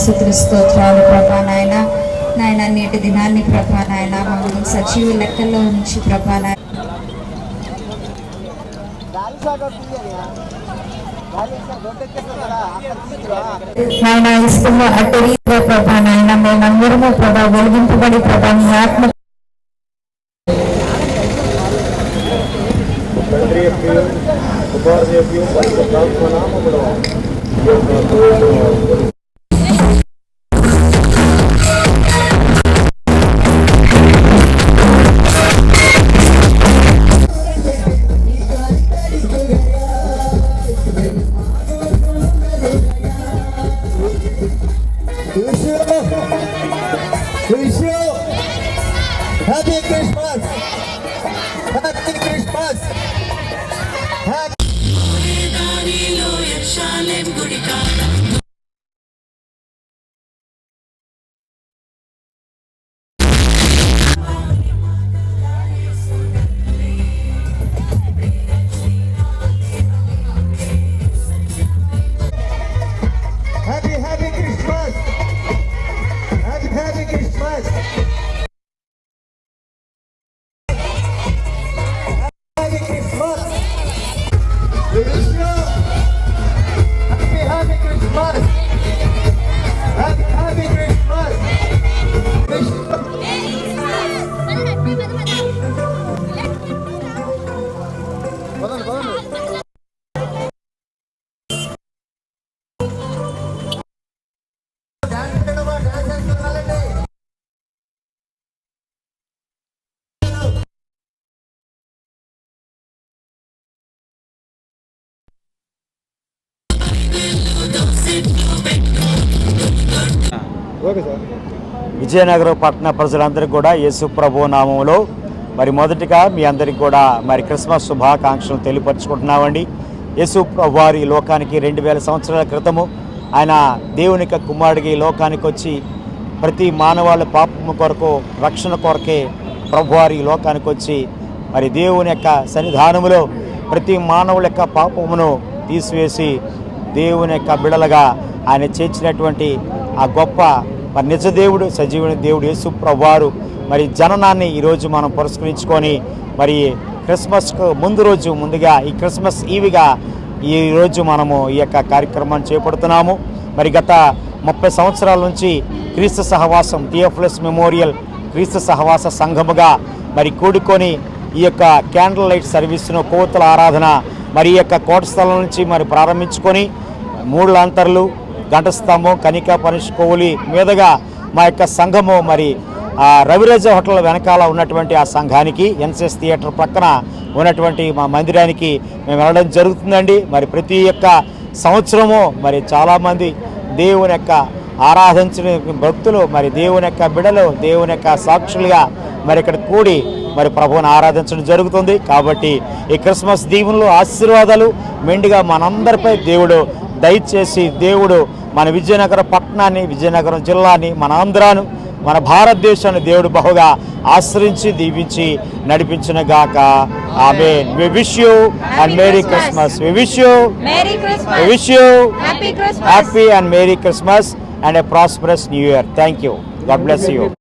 యేసుక్రీస్తు స్తోత్రాలు ప్రభా నాయన. నాయన నేటి దినాన్ని ప్రభా నాయన మమ్మల్ని సజీవ లెక్కల్లో ఉంచి ప్రభా నాయన ఇస్తున్న అటు రీతిగా ప్రభా నాయన మేమందరము ప్రభా వెలిగింపబడి ప్రభా మీ ఆత్మ Happy Christmas! Happy Christmas! Happy Christmas! Happy Christmas! We wish you happy Christmas. Happy Christmas. Vizianagaram పట్టణ ప్రజలందరికీ కూడా యేసు ప్రభు నామంలో మరి మొదటిగా మీ అందరికీ కూడా మరి క్రిస్మస్ శుభాకాంక్షలు తెలియపరుచుకుంటున్నామండి. యేసు ప్రభు వారి లోకానికి 2000 సంవత్సరాల క్రితము ఆయన దేవుని యొక్క కుమారుడికి లోకానికి వచ్చి ప్రతి మానవాళ్ళ పాపము కొరకు రక్షణ కొరకే ప్రభువారి లోకానికి వచ్చి మరి దేవుని యొక్క సన్నిధానములో ప్రతి మానవుల యొక్క పాపమును తీసివేసి దేవుని యొక్క బిడలగా ఆయన చేర్చినటువంటి ఆ గొప్ప మరి నిజ దేవుడు సజీవుని దేవుడు యేసు ప్రభువారు మరి జననాన్ని ఈరోజు మనం పురస్కరించుకొని మరి క్రిస్మస్కు ముందుగా ఈ క్రిస్మస్ ఈవిగా ఈరోజు మనము ఈ యొక్క కార్యక్రమాన్ని చేపడుతున్నాము. మరి గత 30 సంవత్సరాల నుంచి క్రీస్తు సహవాసం థియోఫిలస్ మెమోరియల్ క్రీస్తు సహవాస సంఘముగా మరి కూడుకొని ఈ యొక్క క్యాండిల్ లైట్ సర్వీస్ను కోతల ఆరాధన మరి ఈ యొక్క కోట స్థలం నుంచి మరి ప్రారంభించుకొని 3 లాంతర్లు గంటస్తంభం కనికా పనిష్కోవులి మీదుగా మా యొక్క సంఘము మరి రవిరాజ హోటల్ వెనకాల ఉన్నటువంటి ఆ సంఘానికి ఎన్సిఎస్ థియేటర్ పక్కన ఉన్నటువంటి మా మందిరానికి మేము వెళ్ళడం జరుగుతుందండి. మరి ప్రతి ఒక్క సంవత్సరము మరి చాలామంది దేవుని యొక్క ఆరాధించిన భక్తులు మరి దేవుని యొక్క బిడలు దేవుని యొక్క సాక్షులుగా మరి ఇక్కడ కూడి మరి ప్రభువుని ఆరాధించడం జరుగుతుంది. కాబట్టి ఈ క్రిస్మస్ దీవెనలు ఆశీర్వాదాలు మెండుగా మనందరిపై దేవుడు దయచేసి దేవుడు మన విజయనగరం పట్టణాన్ని విజయనగరం జిల్లాని మన ఆంధ్రాను మన భారతదేశాన్ని దేవుడు బహుగా ఆశ్రయించి దీవించి నడిపించిన గాక. ఆమేన్. We wish you and Merry Christmas. We wish you Happy and Merry Christmas and a prosperous New Year. Thank you. God bless you.